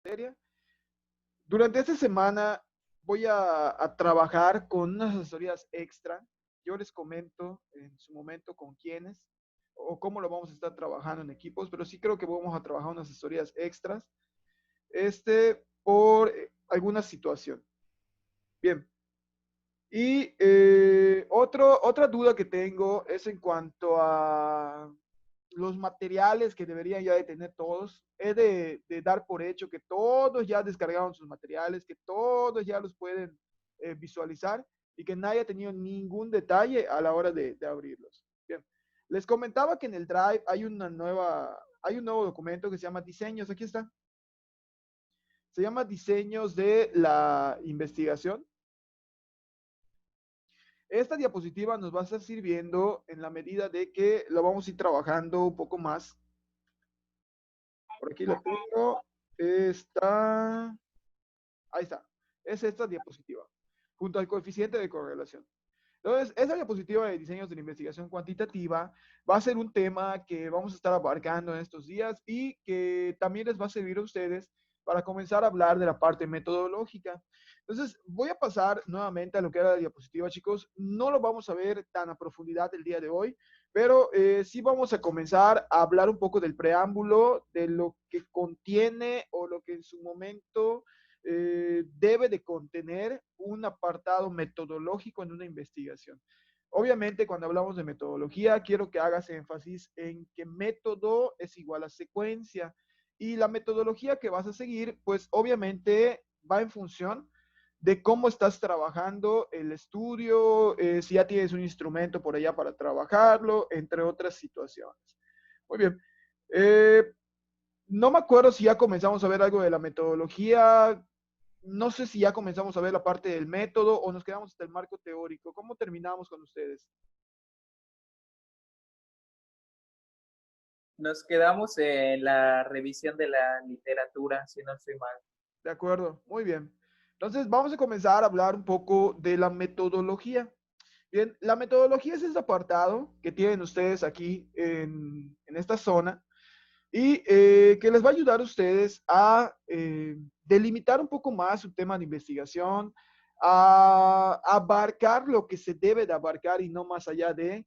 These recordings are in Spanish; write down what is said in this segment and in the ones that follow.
materia. Durante esta semana voy a trabajar con unas asesorías extra. Yo les comento en su momento con quiénes o cómo lo vamos a estar trabajando en equipos, pero sí creo que vamos a trabajar unas asesorías extras por alguna situación. Bien. Y otra duda que tengo es en cuanto a los materiales que deberían ya de tener todos. He de dar por hecho que todos ya descargaron sus materiales, que todos ya los pueden visualizar y que nadie ha tenido ningún detalle a la hora de abrirlos. Bien. Les comentaba que en el Drive hay un nuevo documento que se llama diseños. Aquí está. Se llama diseños de la investigación. Esta diapositiva nos va a estar sirviendo en la medida de que lo vamos a ir trabajando un poco más. Por aquí la tengo. Está, ahí está. Es esta diapositiva, junto al coeficiente de correlación. Entonces, esa diapositiva de diseños de la investigación cuantitativa va a ser un tema que vamos a estar abarcando en estos días y que también les va a servir a ustedes para comenzar a hablar de la parte metodológica. Entonces, voy a pasar nuevamente a lo que era la diapositiva, chicos. No lo vamos a ver tan a profundidad el día de hoy, pero sí vamos a comenzar a hablar un poco del preámbulo, de lo que contiene o lo que en su momento debe de contener un apartado metodológico en una investigación. Obviamente, cuando hablamos de metodología, quiero que hagas énfasis en que método es igual a secuencia y la metodología que vas a seguir, pues obviamente va en función de cómo estás trabajando el estudio, si ya tienes un instrumento por allá para trabajarlo, entre otras situaciones. Muy bien. No me acuerdo si ya comenzamos a ver algo de la metodología. No sé si ya comenzamos a ver la parte del método o nos quedamos hasta el marco teórico. ¿Cómo terminamos con ustedes? Nos quedamos en la revisión de la literatura, si no estoy mal. De acuerdo, muy bien. Entonces vamos a comenzar a hablar un poco de la metodología. Bien, la metodología es este apartado que tienen ustedes aquí en esta zona y que les va a ayudar a ustedes a delimitar un poco más su tema de investigación, a abarcar lo que se debe de abarcar y no más allá de,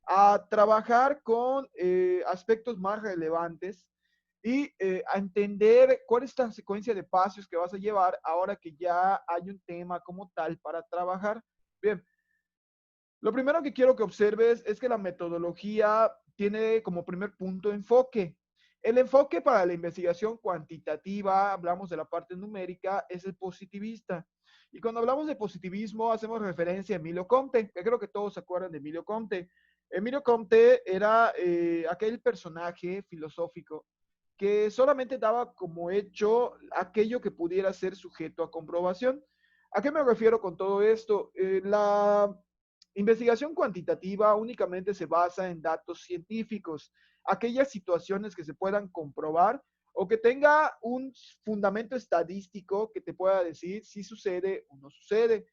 a trabajar con aspectos más relevantes y a entender cuál es la secuencia de pasos que vas a llevar ahora que ya hay un tema como tal para trabajar. Bien, lo primero que quiero que observes es que la metodología tiene como primer punto enfoque. El enfoque para la investigación cuantitativa, hablamos de la parte numérica, es el positivista. Y cuando hablamos de positivismo, hacemos referencia a Emilio Comte, que creo que todos se acuerdan de Emilio Comte. Emilio Comte era aquel personaje filosófico que solamente daba como hecho aquello que pudiera ser sujeto a comprobación. ¿A qué me refiero con todo esto? La investigación cuantitativa únicamente se basa en datos científicos, aquellas situaciones que se puedan comprobar o que tenga un fundamento estadístico que te pueda decir si sucede o no sucede.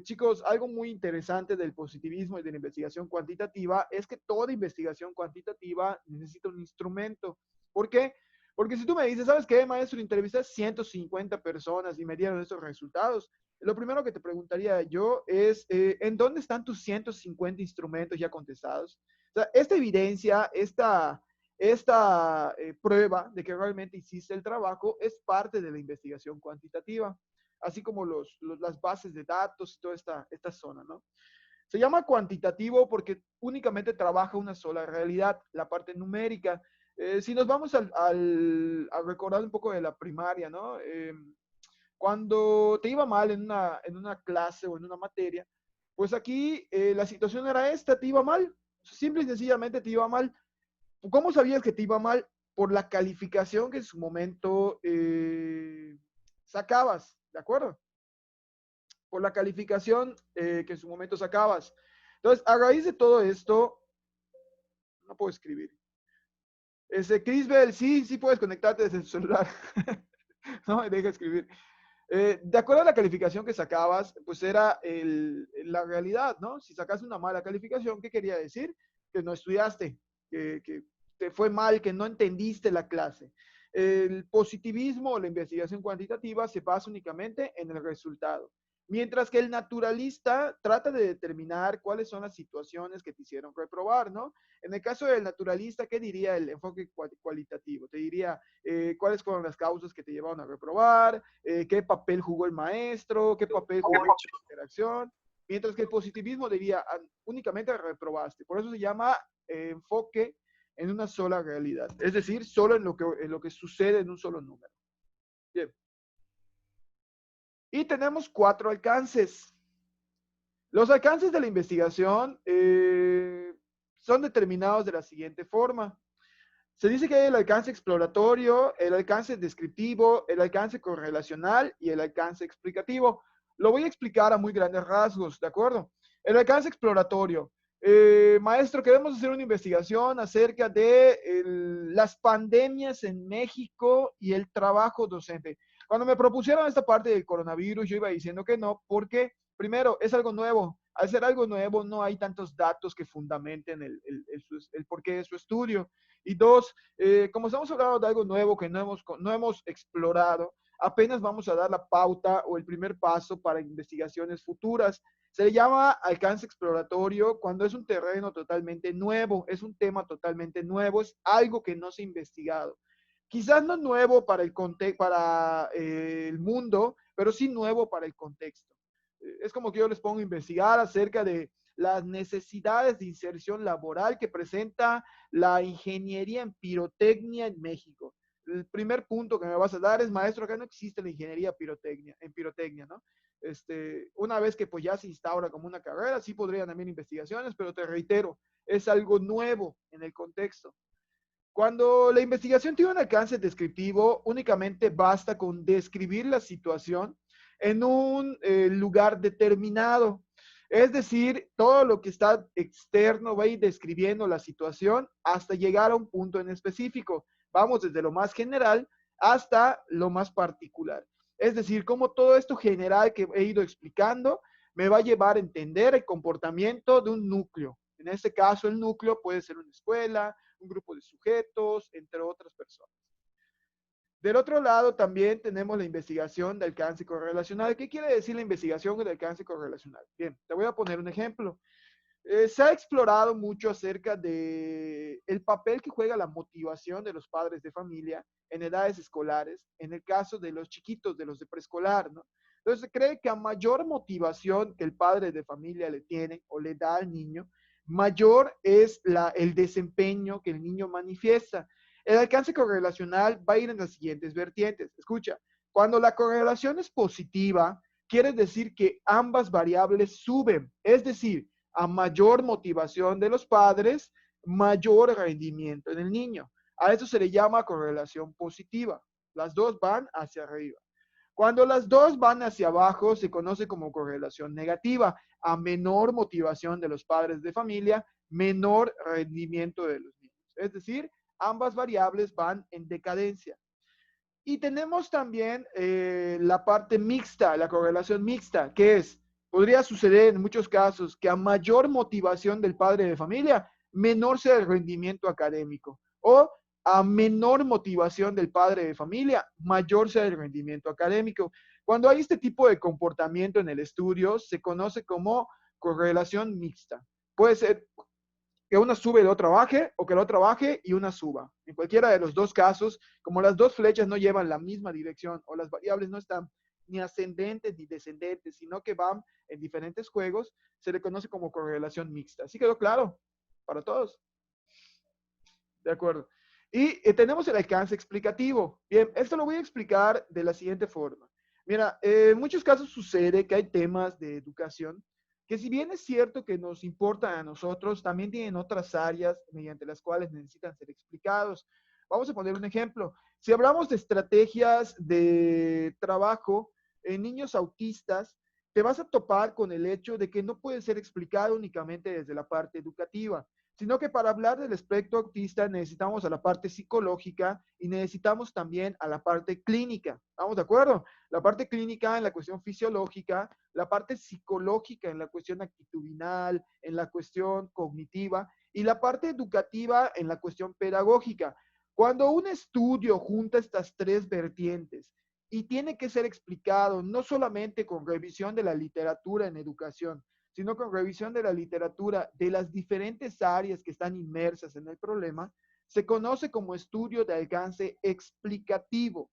Chicos, algo muy interesante del positivismo y de la investigación cuantitativa es que toda investigación cuantitativa necesita un instrumento. ¿Por qué? Porque si tú me dices, ¿sabes qué, maestro? Entrevistas 150 personas y me dieron estos resultados. Lo primero que te preguntaría yo es, ¿en dónde están tus 150 instrumentos ya contestados? O sea, esta evidencia, esta prueba de que realmente hiciste el trabajo es parte de la investigación cuantitativa, así como las bases de datos y toda esta zona, ¿no? Se llama cuantitativo porque únicamente trabaja una sola realidad, la parte numérica. Si nos vamos a recordar un poco de la primaria, ¿no? Cuando te iba mal en una clase o en una materia, pues aquí la situación era esta, te iba mal, simple y sencillamente te iba mal. ¿Cómo sabías que te iba mal? Por la calificación que en su momento sacabas, ¿de acuerdo? Por la calificación que en su momento sacabas. Entonces, a raíz de todo esto, no puedo escribir. Crisbel, sí, sí puedes conectarte desde el celular. No me deja escribir. De acuerdo a la calificación que sacabas, pues era la realidad, ¿no? Si sacas una mala calificación, ¿qué quería decir? Que no estudiaste, que te fue mal, que no entendiste la clase. El positivismo o la investigación cuantitativa se basa únicamente en el resultado. Mientras que el naturalista trata de determinar cuáles son las situaciones que te hicieron reprobar, ¿no? En el caso del naturalista, ¿qué diría el enfoque cualitativo? Te diría cuáles fueron las causas que te llevaron a reprobar, qué papel jugó el maestro, qué papel jugó la interacción. Mientras que el positivismo diría únicamente reprobaste. Por eso se llama enfoque en una sola realidad. Es decir, solo en lo que sucede en un solo número. Bien. Y tenemos 4 alcances. Los alcances de la investigación son determinados de la siguiente forma. Se dice que hay el alcance exploratorio, el alcance descriptivo, el alcance correlacional y el alcance explicativo. Lo voy a explicar a muy grandes rasgos, ¿de acuerdo? El alcance exploratorio. Maestro, queremos hacer una investigación acerca de las pandemias en México y el trabajo docente. Cuando me propusieron esta parte del coronavirus, yo iba diciendo que no, porque primero es algo nuevo. Al ser algo nuevo, no hay tantos datos que fundamenten el porqué de su estudio. Y dos, como estamos hablando de algo nuevo que no hemos explorado, apenas vamos a dar la pauta o el primer paso para investigaciones futuras. Se le llama alcance exploratorio cuando es un terreno totalmente nuevo, es un tema totalmente nuevo, es algo que no se ha investigado. Quizás no nuevo para para el mundo, pero sí nuevo para el contexto. Es como que yo les pongo a investigar acerca de las necesidades de inserción laboral que presenta la ingeniería en pirotecnia en México. El primer punto que me vas a dar es, maestro, acá no existe la ingeniería en pirotecnia, ¿no? Una vez que pues ya se instaura como una carrera, sí podrían también investigaciones, pero te reitero, es algo nuevo en el contexto. Cuando la investigación tiene un alcance descriptivo, únicamente basta con describir la situación en un lugar determinado. Es decir, todo lo que está externo va a ir describiendo la situación hasta llegar a un punto en específico. Vamos desde lo más general hasta lo más particular. Es decir, cómo todo esto general que he ido explicando me va a llevar a entender el comportamiento de un núcleo. En este caso, el núcleo puede ser una escuela, un grupo de sujetos, entre otras personas. Del otro lado también tenemos la investigación de alcance correlacional. ¿Qué quiere decir la investigación de alcance correlacional? Bien, te voy a poner un ejemplo. Se ha explorado mucho acerca de el papel que juega la motivación de los padres de familia en edades escolares, en el caso de los chiquitos, de los de preescolar, ¿no? Entonces se cree que a mayor motivación que el padre de familia le tiene o le da al niño, mayor es el desempeño que el niño manifiesta. El alcance correlacional va a ir en las siguientes vertientes. Escucha, cuando la correlación es positiva, quiere decir que ambas variables suben, es decir, a mayor motivación de los padres, mayor rendimiento en el niño. A eso se le llama correlación positiva. Las dos van hacia arriba. Cuando las dos van hacia abajo, se conoce como correlación negativa. A menor motivación de los padres de familia, menor rendimiento de los niños. Es decir, ambas variables van en decadencia. Y tenemos también la parte mixta, la correlación mixta, que es, podría suceder en muchos casos que a mayor motivación del padre de familia, menor sea el rendimiento académico. O a menor motivación del padre de familia, mayor sea el rendimiento académico. Cuando hay este tipo de comportamiento en el estudio, se conoce como correlación mixta. Puede ser que una sube y la otra baje, o que la otra baje y una suba. En cualquiera de los dos casos, como las dos flechas no llevan la misma dirección o las variables no están ni ascendentes ni descendentes, sino que van en diferentes juegos, se le conoce como correlación mixta. ¿Sí quedó claro? Para todos. De acuerdo. Y tenemos el alcance explicativo. Bien, esto lo voy a explicar de la siguiente forma. Mira, en muchos casos sucede que hay temas de educación que si bien es cierto que nos importan a nosotros, también tienen otras áreas mediante las cuales necesitan ser explicados. Vamos a poner un ejemplo. Si hablamos de estrategias de trabajo en niños autistas, te vas a topar con el hecho de que no puede ser explicado únicamente desde la parte educativa, sino que para hablar del espectro autista necesitamos a la parte psicológica y necesitamos también a la parte clínica. ¿Estamos de acuerdo? La parte clínica en la cuestión fisiológica, la parte psicológica en la cuestión actitudinal, en la cuestión cognitiva y la parte educativa en la cuestión pedagógica. Cuando un estudio junta estas tres vertientes y tiene que ser explicado no solamente con revisión de la literatura en educación, sino con revisión de la literatura de las diferentes áreas que están inmersas en el problema, se conoce como estudio de alcance explicativo.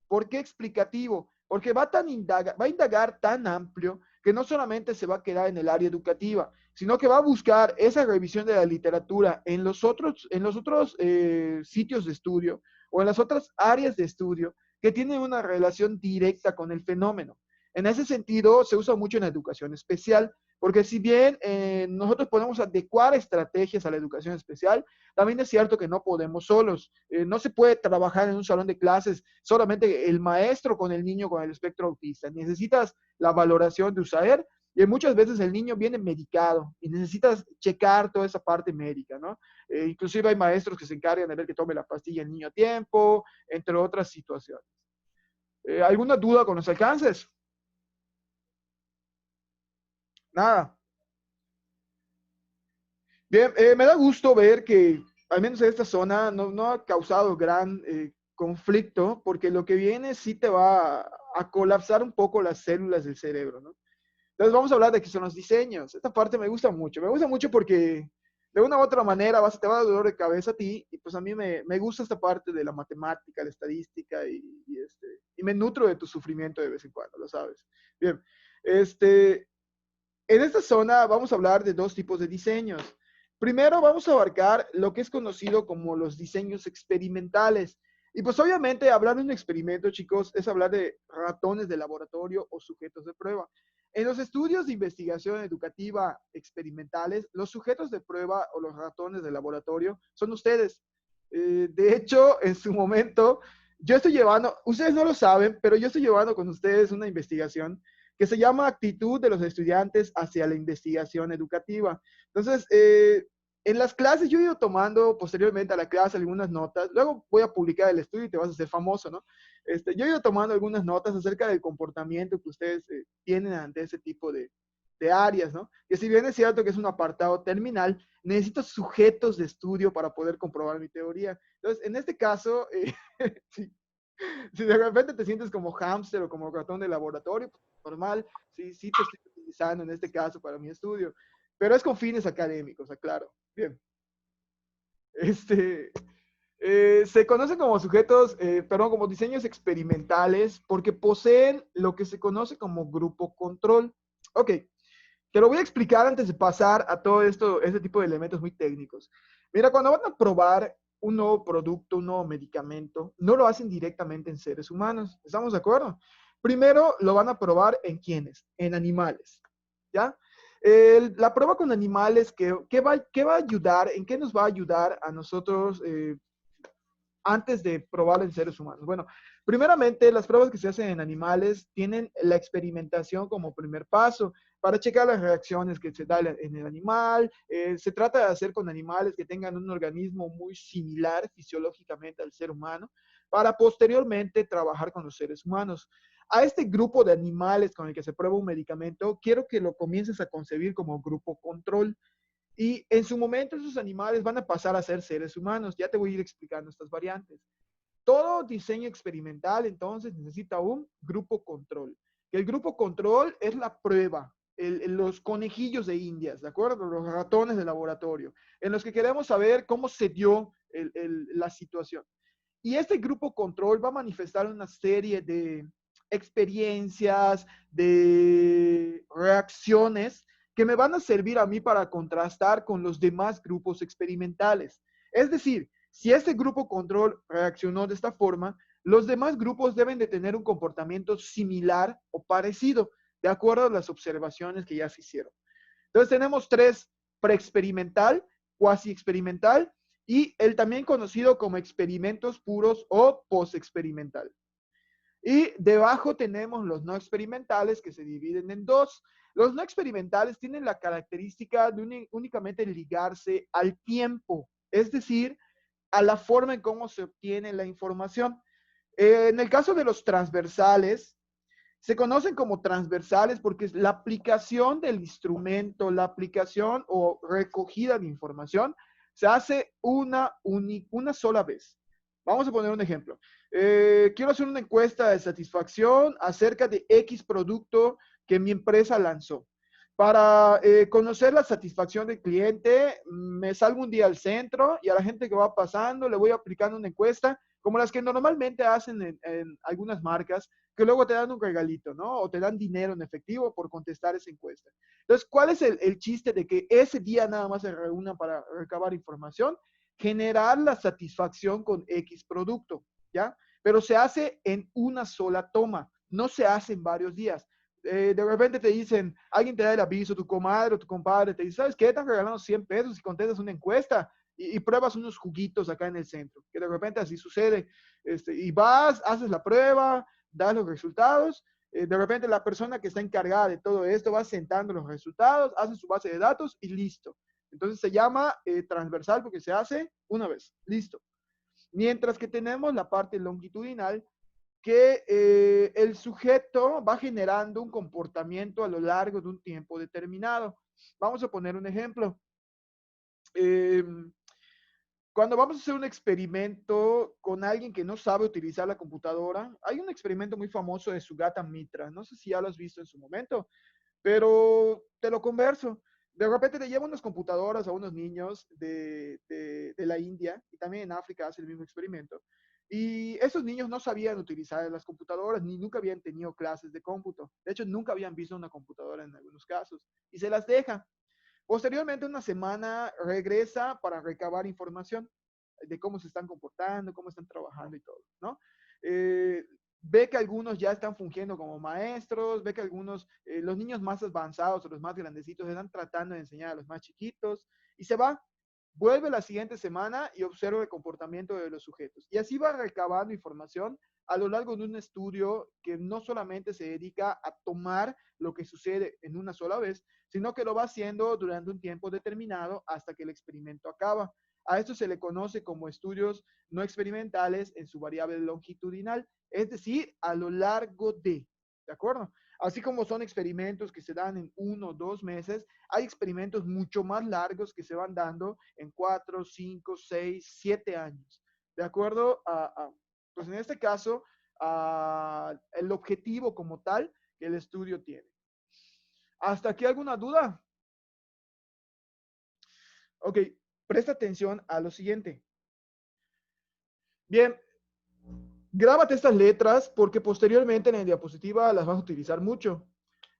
¿Por qué explicativo? Porque va a indagar tan amplio que no solamente se va a quedar en el área educativa, sino que va a buscar esa revisión de la literatura en los otros sitios de estudio o en las otras áreas de estudio que tienen una relación directa con el fenómeno. En ese sentido, se usa mucho en la educación especial, porque si bien nosotros podemos adecuar estrategias a la educación especial, también es cierto que no podemos solos. No se puede trabajar en un salón de clases solamente el maestro con el niño con el espectro autista. Necesitas la valoración de USAER y muchas veces el niño viene medicado y necesitas checar toda esa parte médica, ¿no? Inclusive hay maestros que se encargan de ver que tome la pastilla el niño a tiempo, entre otras situaciones. ¿Alguna duda con los alcances? Nada. Bien, me da gusto ver que al menos en esta zona no ha causado gran conflicto, porque lo que viene sí te va a colapsar un poco las células del cerebro, ¿no? Entonces vamos a hablar de qué son los diseños. Esta parte me gusta mucho porque de una u otra manera te va a dar dolor de cabeza a ti, y pues a mí me gusta esta parte de la matemática, la estadística, y me nutro de tu sufrimiento de vez en cuando, lo sabes. Bien, este, en esta zona vamos a hablar de dos tipos de diseños. Primero vamos a abarcar lo que es conocido como los diseños experimentales. Y pues obviamente hablar de un experimento, chicos, es hablar de ratones de laboratorio o sujetos de prueba. En los estudios de investigación educativa experimentales, los sujetos de prueba o los ratones de laboratorio son ustedes. De hecho, en su momento, yo estoy llevando, ustedes no lo saben, pero yo estoy llevando con ustedes una investigación que se llama Actitud de los estudiantes hacia la investigación educativa. Entonces, en las clases yo he ido tomando posteriormente a la clase algunas notas, luego voy a publicar el estudio y te vas a hacer famoso, ¿no? Yo he ido tomando algunas notas acerca del comportamiento que ustedes tienen ante ese tipo de áreas, ¿no? Que si bien es cierto que es un apartado terminal, necesito sujetos de estudio para poder comprobar mi teoría. Entonces, en este caso, sí, si de repente te sientes como hámster o como ratón de laboratorio, pues, normal, sí, sí te estoy utilizando en este caso para mi estudio, pero es con fines académicos, aclaro. Bien. Este, se conocen como sujetos, perdón, como diseños experimentales porque poseen lo que se conoce como grupo control. Ok, te lo voy a explicar antes de pasar a todo esto, este tipo de elementos muy técnicos. Mira, cuando van a probar un nuevo producto, un nuevo medicamento, no lo hacen directamente en seres humanos. ¿Estamos de acuerdo? Primero lo van a probar en quiénes, en animales. ¿Ya? La prueba con animales, ¿qué va a ayudar? ¿En qué nos va a ayudar a nosotros antes de probar en seres humanos? Bueno, primeramente, las pruebas que se hacen en animales tienen la experimentación como primer paso para checar las reacciones que se da en el animal. Se trata de hacer con animales que tengan un organismo muy similar fisiológicamente al ser humano para posteriormente trabajar con los seres humanos. A este grupo de animales con el que se prueba un medicamento, quiero que lo comiences a concebir como grupo control. Y en su momento esos animales van a pasar a ser seres humanos. Ya te voy a ir explicando estas variantes. Todo diseño experimental entonces necesita un grupo control. El grupo control es la prueba, los conejillos de indias, ¿de acuerdo? Los ratones de laboratorio, en los que queremos saber cómo se dio la situación. Y este grupo control va a manifestar una serie de experiencias, de reacciones que me van a servir a mí para contrastar con los demás grupos experimentales. Es decir, si este grupo control reaccionó de esta forma, los demás grupos deben de tener un comportamiento similar o parecido, de acuerdo a las observaciones que ya se hicieron. Entonces tenemos tres: preexperimental, cuasi experimental y el también conocido como experimentos puros o postexperimental. Y debajo tenemos los no experimentales, que se dividen en dos. Los no experimentales tienen la característica de únicamente ligarse al tiempo, es decir, a la forma en cómo se obtiene la información. En el caso de los transversales, se conocen como transversales porque es la aplicación del instrumento, la aplicación o recogida de información se hace una sola vez. Vamos a poner un ejemplo. Quiero hacer una encuesta de satisfacción acerca de X producto que mi empresa lanzó. Para conocer la satisfacción del cliente, me salgo un día al centro y a la gente que va pasando le voy aplicando una encuesta, como las que normalmente hacen en algunas marcas, que luego te dan un regalito, ¿no? O te dan dinero en efectivo por contestar esa encuesta. Entonces, ¿cuál es el chiste de que ese día nada más se reúnan para recabar información? Generar la satisfacción con X producto, ¿ya? Pero se hace en una sola toma, no se hace en varios días. De repente te dicen, alguien te da el aviso, tu comadre o tu compadre te dice, ¿sabes qué? Están regalando 100 pesos y contestas una encuesta y pruebas unos juguitos acá en el centro, que de repente así sucede. Y vas, haces la prueba, das los resultados, de repente la persona que está encargada de todo esto va sentando los resultados, hace su base de datos y listo. Entonces se llama transversal porque se hace una vez, listo. Mientras que tenemos la parte longitudinal, que el sujeto va generando un comportamiento a lo largo de un tiempo determinado. Vamos a poner un ejemplo. Eh, Cuando vamos a hacer un experimento con alguien que no sabe utilizar la computadora, hay un experimento muy famoso de Sugata Mitra. No sé si ya lo has visto en su momento, pero te lo converso. De repente te llevan unas computadoras a unos niños de la India y también en África hace el mismo experimento. Y esos niños no sabían utilizar las computadoras ni nunca habían tenido clases de cómputo. De hecho, nunca habían visto una computadora en algunos casos. Y se las deja. Posteriormente, una semana regresa para recabar información de cómo se están comportando, cómo están trabajando y todo, ¿no? Ve que algunos ya están fungiendo como maestros, ve que algunos, los niños más avanzados o los más grandecitos están tratando de enseñar a los más chiquitos y se va, vuelve la siguiente semana y observa el comportamiento de los sujetos. Y así va recabando información a lo largo de un estudio que no solamente se dedica a tomar lo que sucede en una sola vez, sino que lo va haciendo durante un tiempo determinado hasta que el experimento acaba. A esto se le conoce como estudios no experimentales en su variable longitudinal, es decir, a lo largo ¿de acuerdo? Así como son experimentos que se dan en 1 o 2 meses, hay experimentos mucho más largos que se van dando en 4, 5, 6, 7 años. De acuerdo pues en este caso, el objetivo como tal que el estudio tiene. ¿Hasta aquí alguna duda? Ok, presta atención a lo siguiente. Bien, grábate estas letras porque posteriormente en la diapositiva las vas a utilizar mucho.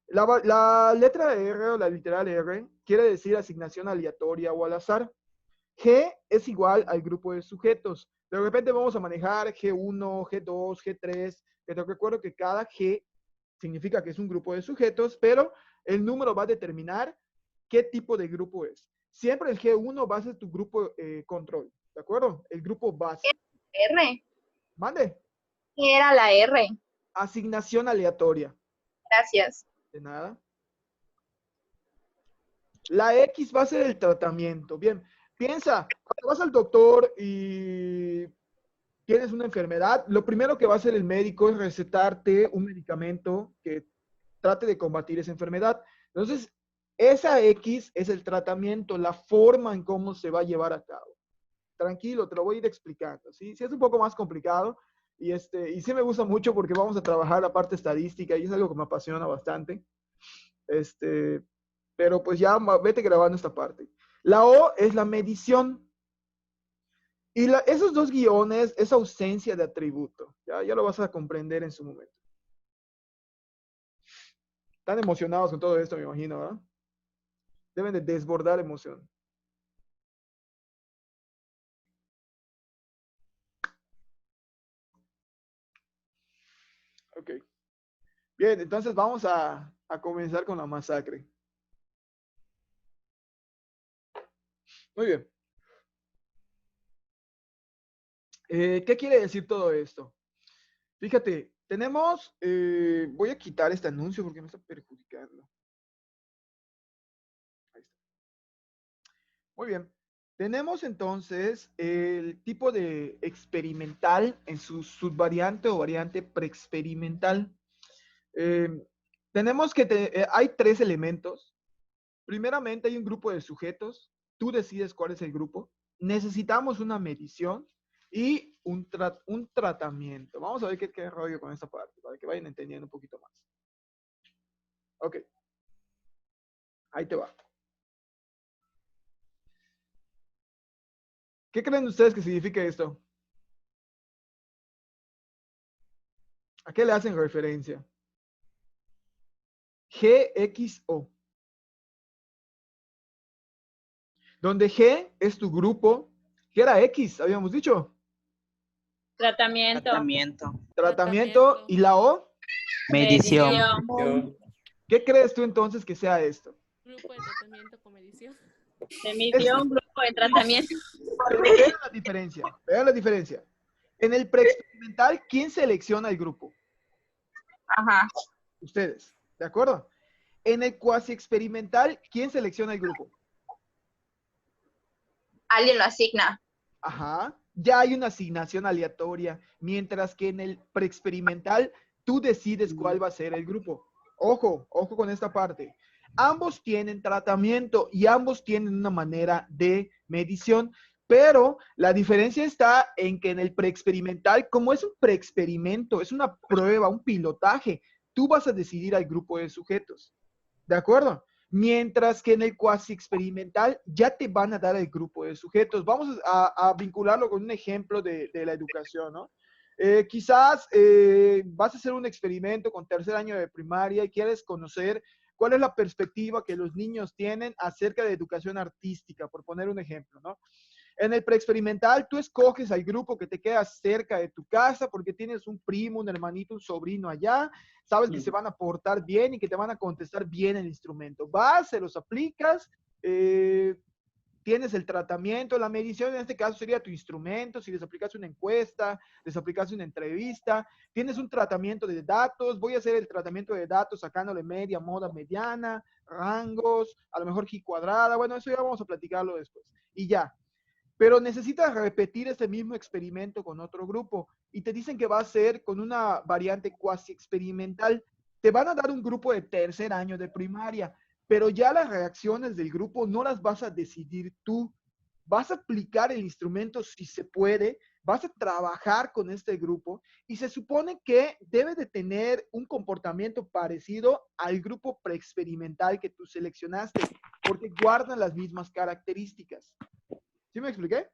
La letra R o la literal R quiere decir asignación aleatoria o al azar. G es igual al grupo de sujetos. De repente vamos a manejar G1, G2, G3. Que te recuerdo que cada G significa que es un grupo de sujetos, pero el número va a determinar qué tipo de grupo es. Siempre el G1 va a ser tu grupo control, ¿de acuerdo? El grupo base. R. Mande. ¿Qué era la R? Asignación aleatoria. Gracias. De nada. La X va a ser el tratamiento. Bien, piensa, cuando vas al doctor y tienes una enfermedad, lo primero que va a hacer el médico es recetarte un medicamento que trate de combatir esa enfermedad. Entonces, esa X es el tratamiento, la forma en cómo se va a llevar a cabo. Tranquilo, te lo voy a ir explicando, ¿sí? Sí es un poco más complicado y sí me gusta mucho porque vamos a trabajar la parte estadística y es algo que me apasiona bastante. Pero pues ya vete grabando esta parte. La O es la medición. Y esos dos guiones es ausencia de atributo. Ya lo vas a comprender en su momento. Están emocionados con todo esto, me imagino, ¿verdad? Deben de desbordar emoción. Ok. Bien, entonces vamos a comenzar con la masacre. Muy bien. ¿Qué quiere decir todo esto? Fíjate, tenemos, voy a quitar este anuncio porque me está perjudicando. Ahí está. Muy bien. Tenemos entonces el tipo de experimental en su subvariante o variante preexperimental. Eh, tenemos que, hay 3 elementos. Primeramente hay un grupo de sujetos. Tú decides cuál es el grupo. Necesitamos una medición y un tratamiento. Vamos a ver qué rollo con esta parte, para que vayan entendiendo un poquito más. Ok. Ahí te va. ¿Qué creen ustedes que significa esto? ¿A qué le hacen referencia? GXO. Donde G es tu grupo, que era X, habíamos dicho. Tratamiento. Tratamiento. ¿Y la O? Medición. Yo, ¿Qué crees tú entonces que sea esto? Grupo de tratamiento con medición. Medición, grupo de tratamiento. Pero vean la diferencia. Vean la diferencia. En el preexperimental, ¿quién selecciona el grupo? Ajá. Ustedes. ¿De acuerdo? En el cuasi experimental, ¿quién selecciona el grupo? Alguien lo asigna. Ajá. Ya hay una asignación aleatoria, mientras que en el preexperimental tú decides cuál va a ser el grupo. Ojo, ojo con esta parte. Ambos tienen tratamiento y ambos tienen una manera de medición, pero la diferencia está en que en el preexperimental, como es un preexperimento, es una prueba, un pilotaje, tú vas a decidir al grupo de sujetos. ¿De acuerdo? Mientras que en el cuasi experimental ya te van a dar el grupo de sujetos. Vamos a vincularlo con un ejemplo de la educación, ¿no? Quizás vas a hacer un experimento con tercer año de primaria y quieres conocer cuál es la perspectiva que los niños tienen acerca de educación artística, por poner un ejemplo, ¿no? En el preexperimental, tú escoges al grupo que te queda cerca de tu casa porque tienes un primo, un hermanito, un sobrino allá, sabes que se van a portar bien y que te van a contestar bien el instrumento. Vas, se los aplicas, tienes el tratamiento, la medición en este caso sería tu instrumento, si les aplicas una encuesta, les aplicas una entrevista, tienes un tratamiento de datos, voy a hacer el tratamiento de datos sacándole media, moda, mediana, rangos, a lo mejor G cuadrada, bueno, eso ya vamos a platicarlo después. Y ya, pero necesitas repetir ese mismo experimento con otro grupo y te dicen que va a ser con una variante cuasi experimental. Te van a dar un grupo de tercer año de primaria, pero ya las reacciones del grupo no las vas a decidir tú. Vas a aplicar el instrumento si se puede, vas a trabajar con este grupo y se supone que debe de tener un comportamiento parecido al grupo preexperimental que tú seleccionaste, porque guardan las mismas características. ¿Sí me expliqué?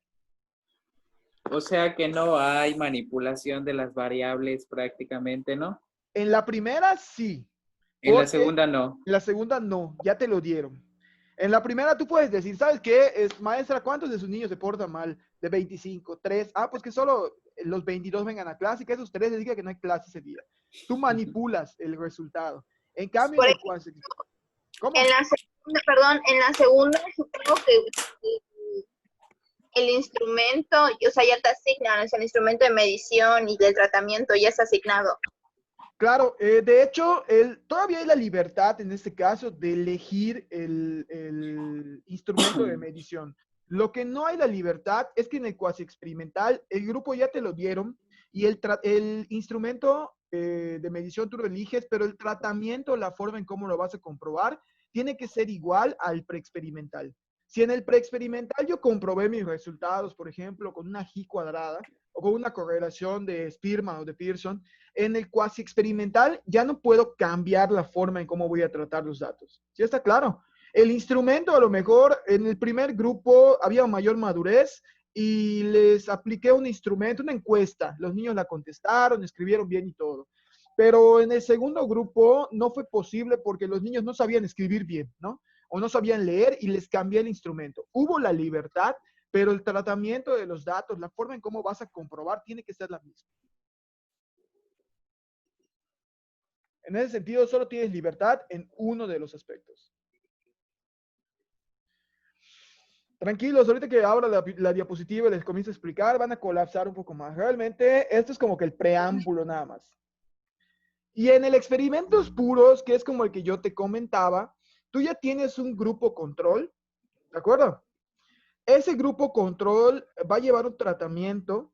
o sea que no hay manipulación de las variables prácticamente, ¿no? En la primera sí. En la Porque segunda no. en la segunda no, ya te lo dieron. En la primera tú puedes decir, ¿sabes qué? Maestra, ¿cuántos de sus niños se portan mal? De 25, 3. Ah, pues que solo los 22 vengan a clase y que esos 3 les diga que no hay clase ese día. Tú manipulas el resultado. En cambio, Por en el ejemplo, cuasi- ¿cómo? en la segunda, perdón, en la segunda supongo que el instrumento, o sea, ya te asignan, o sea, el instrumento de medición y del tratamiento ya está asignado. Claro, de hecho, todavía hay la libertad en este caso de elegir el instrumento de medición. Lo que no hay la libertad es que en el cuasi experimental el grupo ya te lo dieron y el instrumento de medición tú lo eliges, pero el tratamiento, la forma en cómo lo vas a comprobar, tiene que ser igual al preexperimental. Si en el preexperimental yo comprobé mis resultados, por ejemplo, con una G cuadrada o con una correlación de Spearman o de Pearson, en el cuasi experimental ya no puedo cambiar la forma en cómo voy a tratar los datos. ¿Sí está claro? El instrumento a lo mejor en el primer grupo había mayor madurez y les apliqué un instrumento, una encuesta. Los niños la contestaron, escribieron bien y todo. Pero en el segundo grupo no fue posible porque los niños no sabían escribir bien, ¿no? O no sabían leer y les cambié el instrumento. Hubo la libertad, pero el tratamiento de los datos, la forma en cómo vas a comprobar, tiene que ser la misma. En ese sentido, solo tienes libertad en uno de los aspectos. Tranquilos, ahorita que abra la diapositiva y les comienzo a explicar, van a colapsar un poco más. Realmente, esto es como que el preámbulo nada más. Y en el experimentos puros, que es como el que yo te comentaba, tú ya tienes un grupo control, ¿de acuerdo? Ese grupo control va a llevar un tratamiento.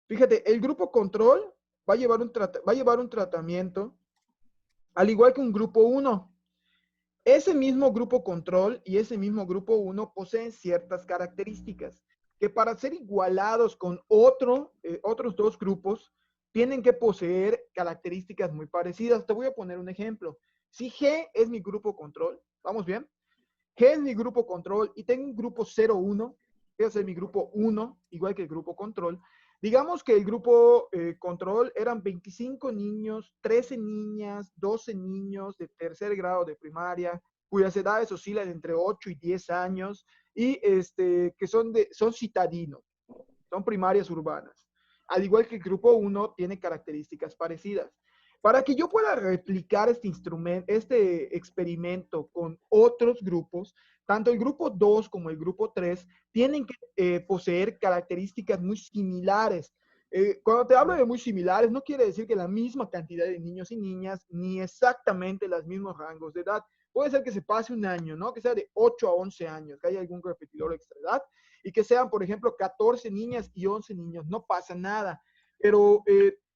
Fíjate, el grupo control va a llevar un tratamiento al igual que un grupo 1. Ese mismo grupo control y ese mismo grupo 1 poseen ciertas características. que para ser igualados con otros dos grupos, tienen que poseer características muy parecidas. Te voy a poner un ejemplo. Si G es mi grupo control, ¿vamos bien? G es mi grupo control y tengo un grupo 0,1, que es mi grupo 1, igual que el grupo control. Digamos que el grupo control eran 25 niños, 13 niñas, 12 niños de tercer grado de primaria, cuyas edades oscilan entre 8 y 10 años y que son citadinos, son primarias urbanas. Al igual que el grupo 1 tiene características parecidas. Para que yo pueda replicar este experimento con otros grupos, tanto el grupo 2 como el grupo 3 tienen que poseer características muy similares. Cuando te hablo de muy similares, no quiere decir que la misma cantidad de niños y niñas, ni exactamente los mismos rangos de edad. Puede ser que se pase un año, ¿no? Que sea de 8 a 11 años, que haya algún repetidor extra edad, y que sean, por ejemplo, 14 niñas y 11 niños. No pasa nada, pero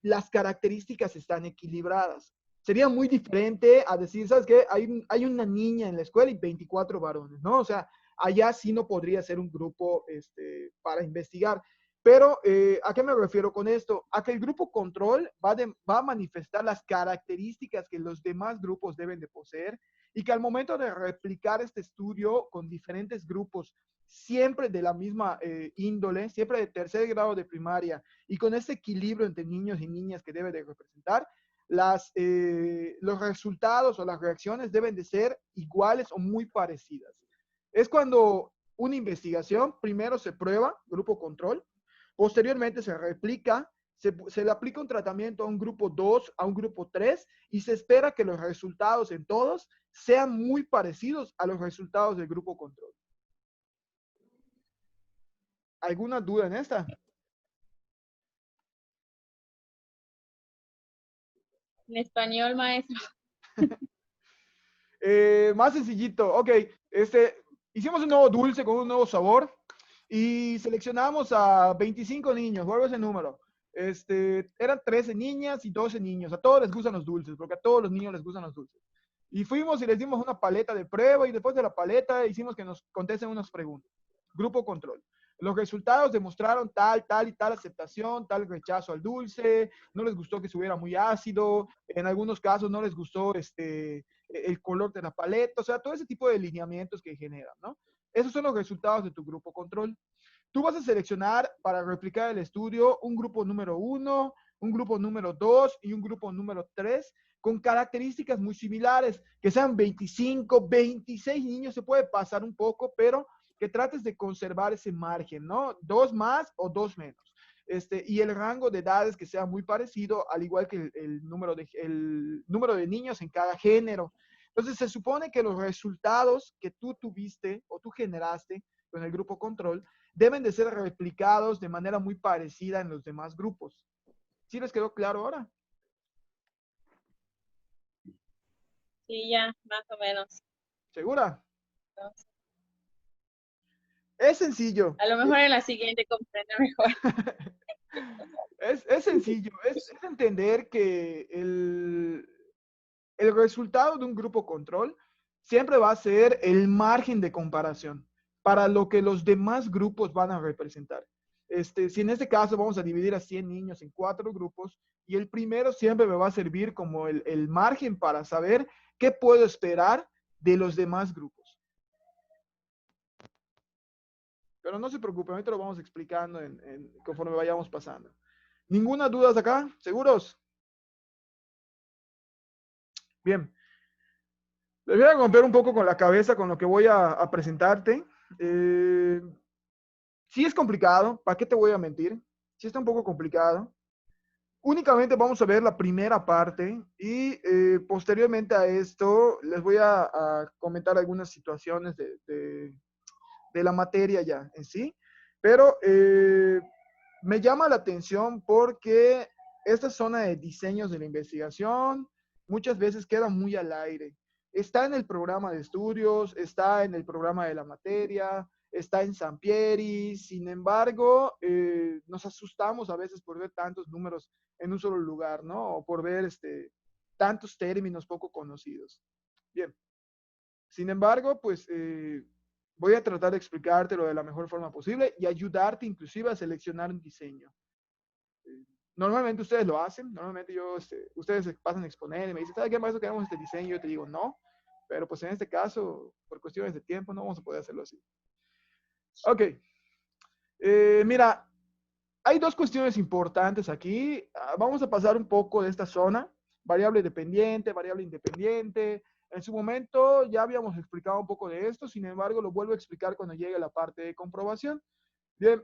las características están equilibradas. Sería muy diferente a decir, ¿sabes qué? Hay una niña en la escuela y 24 varones, ¿no? O sea, allá sí no podría ser un grupo para investigar. Pero, ¿a qué me refiero con esto? A que el grupo control va a manifestar las características que los demás grupos deben de poseer y que al momento de replicar este estudio con diferentes grupos, siempre de la misma índole, siempre de tercer grado de primaria y con ese equilibrio entre niños y niñas que debe de representar, los resultados o las reacciones deben de ser iguales o muy parecidas. Es cuando una investigación primero se prueba, grupo control, posteriormente se replica, se le aplica un tratamiento a un grupo 2, a un grupo 3, y se espera que los resultados en todos sean muy parecidos a los resultados del grupo control. ¿Alguna duda en esta? En español, maestro. Más sencillito. Ok, hicimos un nuevo dulce con un nuevo sabor y seleccionamos a 25 niños, vuelvo ese número. Eran 13 niñas y 12 niños. A todos les gustan los dulces, porque a todos los niños les gustan los dulces. Y fuimos y les dimos una paleta de prueba y después de la paleta hicimos que nos contesten unas preguntas. Grupo control. Los resultados demostraron tal, tal y tal aceptación, tal rechazo al dulce, no les gustó que estuviera muy ácido, en algunos casos no les gustó el color de la paleta, o sea, todo ese tipo de lineamientos que generan, ¿no? Esos son los resultados de tu grupo control. Tú vas a seleccionar para replicar el estudio un grupo número 1, un grupo número 2 y un grupo número 3 con características muy similares, que sean 25, 26 niños, se puede pasar un poco, pero que trates de conservar ese margen, ¿no? 2 más o 2 menos. Y el rango de edades que sea muy parecido, al igual que el número de niños en cada género. Entonces, se supone que los resultados que tú tuviste o tú generaste con el grupo control deben de ser replicados de manera muy parecida en los demás grupos. ¿Sí les quedó claro ahora? Sí, ya, más o menos. ¿Segura? No. Es sencillo. A lo mejor en la siguiente comprendo mejor. Es sencillo. Es entender que el resultado de un grupo control siempre va a ser el margen de comparación para lo que los demás grupos van a representar. Si en este caso vamos a dividir a 100 niños en 4 grupos y el primero siempre me va a servir como el margen para saber qué puedo esperar de los demás grupos. Pero no se preocupen, ahorita lo vamos explicando conforme vayamos pasando. ¿Ninguna duda hasta acá? ¿Seguros? Bien. Les voy a romper un poco con la cabeza con lo que voy a presentarte. Sí es complicado, ¿para qué te voy a mentir? Sí está un poco complicado. Únicamente vamos a ver la primera parte y posteriormente a esto les voy a comentar algunas situaciones de la materia ya en sí. Pero me llama la atención porque esta zona de diseños de la investigación muchas veces queda muy al aire. Está en el programa de estudios, está en el programa de la materia, está en Sampieri. Sin embargo, nos asustamos a veces por ver tantos números en un solo lugar, ¿no? O por ver tantos términos poco conocidos. Bien. Sin embargo, pues voy a tratar de explicártelo de la mejor forma posible y ayudarte inclusive a seleccionar un diseño. Normalmente ustedes lo hacen, normalmente ustedes se pasan a exponer y me dicen, ¿sabe qué, maestro, queremos este diseño? Yo te digo, no, pero pues en este caso, por cuestiones de tiempo, no vamos a poder hacerlo así. Ok. Mira, hay dos cuestiones importantes aquí. Vamos a pasar un poco de esta zona, variable dependiente, variable independiente. En su momento ya habíamos explicado un poco de esto, sin embargo, lo vuelvo a explicar cuando llegue la parte de comprobación. Bien,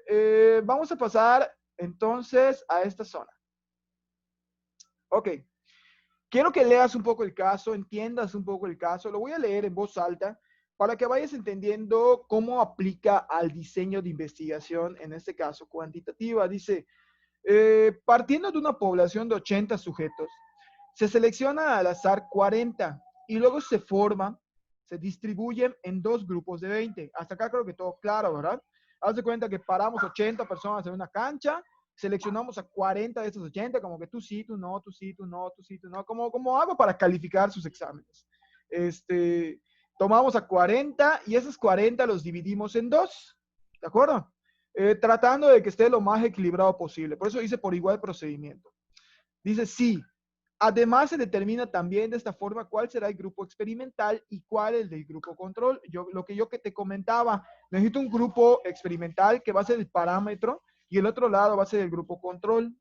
vamos a pasar entonces a esta zona. Ok. Quiero que leas un poco el caso, entiendas un poco el caso. Lo voy a leer en voz alta para que vayas entendiendo cómo aplica al diseño de investigación, en este caso cuantitativa. Dice, partiendo de una población de 80 sujetos, se selecciona al azar 40 y luego se distribuyen en dos grupos de 20. Hasta acá creo que todo claro, ¿verdad? Haz de cuenta que paramos 80 personas en una cancha, seleccionamos a 40 de estos 80, como que tú sí, tú no, tú sí, tú no, tú sí, tú no, como hago para calificar sus exámenes. Tomamos a 40 y esos 40 los dividimos en dos, ¿de acuerdo? Tratando de que esté lo más equilibrado posible. Por eso dice por igual procedimiento. Dice sí. Además, se determina también de esta forma cuál será el grupo experimental y cuál el del grupo control. Lo que yo te comentaba, necesito un grupo experimental que va a ser el parámetro y el otro lado va a ser el grupo control.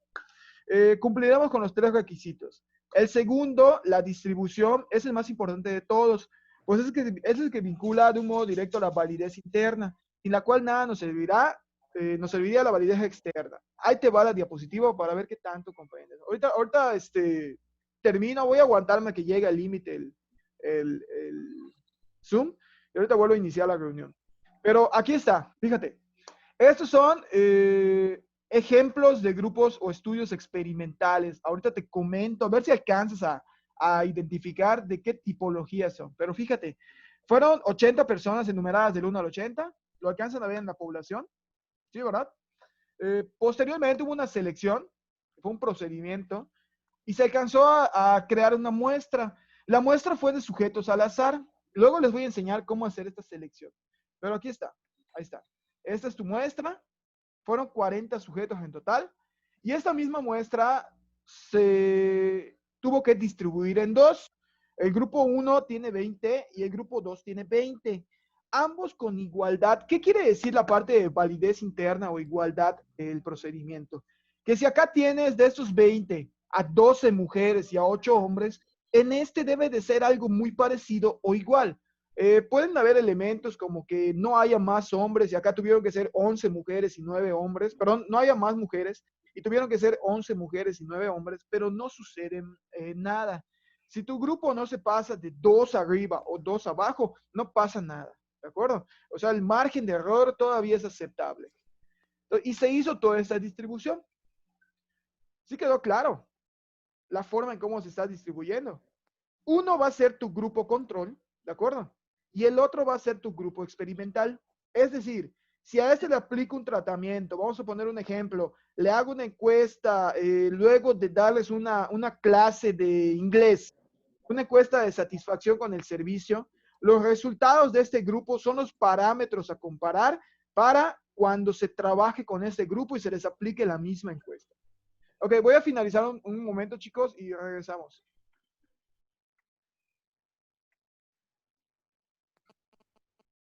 Cumpliremos con los tres requisitos. El segundo, la distribución, es el más importante de todos, pues es el que vincula de un modo directo la validez interna, sin la cual nada nos serviría la validez externa. Ahí te va la diapositiva para ver qué tanto comprendes. Ahorita termino, voy a aguantarme que llegue al límite el Zoom, y ahorita vuelvo a iniciar la reunión. Pero aquí está, fíjate. Estos son ejemplos de grupos o estudios experimentales. Ahorita te comento, a ver si alcanzas a identificar de qué tipología son. Pero fíjate, fueron 80 personas enumeradas del 1 al 80. ¿Lo alcanzan a ver en la población? Sí, ¿verdad? Posteriormente hubo una selección, fue un procedimiento, y se alcanzó a crear una muestra. La muestra fue de sujetos al azar. Luego les voy a enseñar cómo hacer esta selección. Pero aquí está, ahí está. Esta es tu muestra. Fueron 40 sujetos en total. Y esta misma muestra se tuvo que distribuir en dos. El grupo 1 tiene 20 y el grupo 2 tiene 20. Ambos con igualdad. ¿Qué quiere decir la parte de validez interna o igualdad del procedimiento? Que si acá tienes de esos 20 a 12 mujeres y a 8 hombres, en este debe de ser algo muy parecido o igual. Pueden haber elementos como que no haya más hombres y acá tuvieron que ser 11 mujeres y 9 hombres, perdón, no haya más mujeres y tuvieron que ser 11 mujeres y 9 hombres, pero no sucede nada. Si tu grupo no se pasa de 2 arriba o 2 abajo, no pasa nada, ¿de acuerdo? O sea, el margen de error todavía es aceptable. Y se hizo toda esta distribución. ¿Sí quedó claro la forma en cómo se está distribuyendo? Uno va a ser tu grupo control, ¿de acuerdo? Y el otro va a ser tu grupo experimental. Es decir, si a este le aplico un tratamiento, vamos a poner un ejemplo, le hago una encuesta, luego de darles una clase de inglés, una encuesta de satisfacción con el servicio, los resultados de este grupo son los parámetros a comparar para cuando se trabaje con este grupo y se les aplique la misma encuesta. Ok, voy a finalizar un momento, chicos, y regresamos.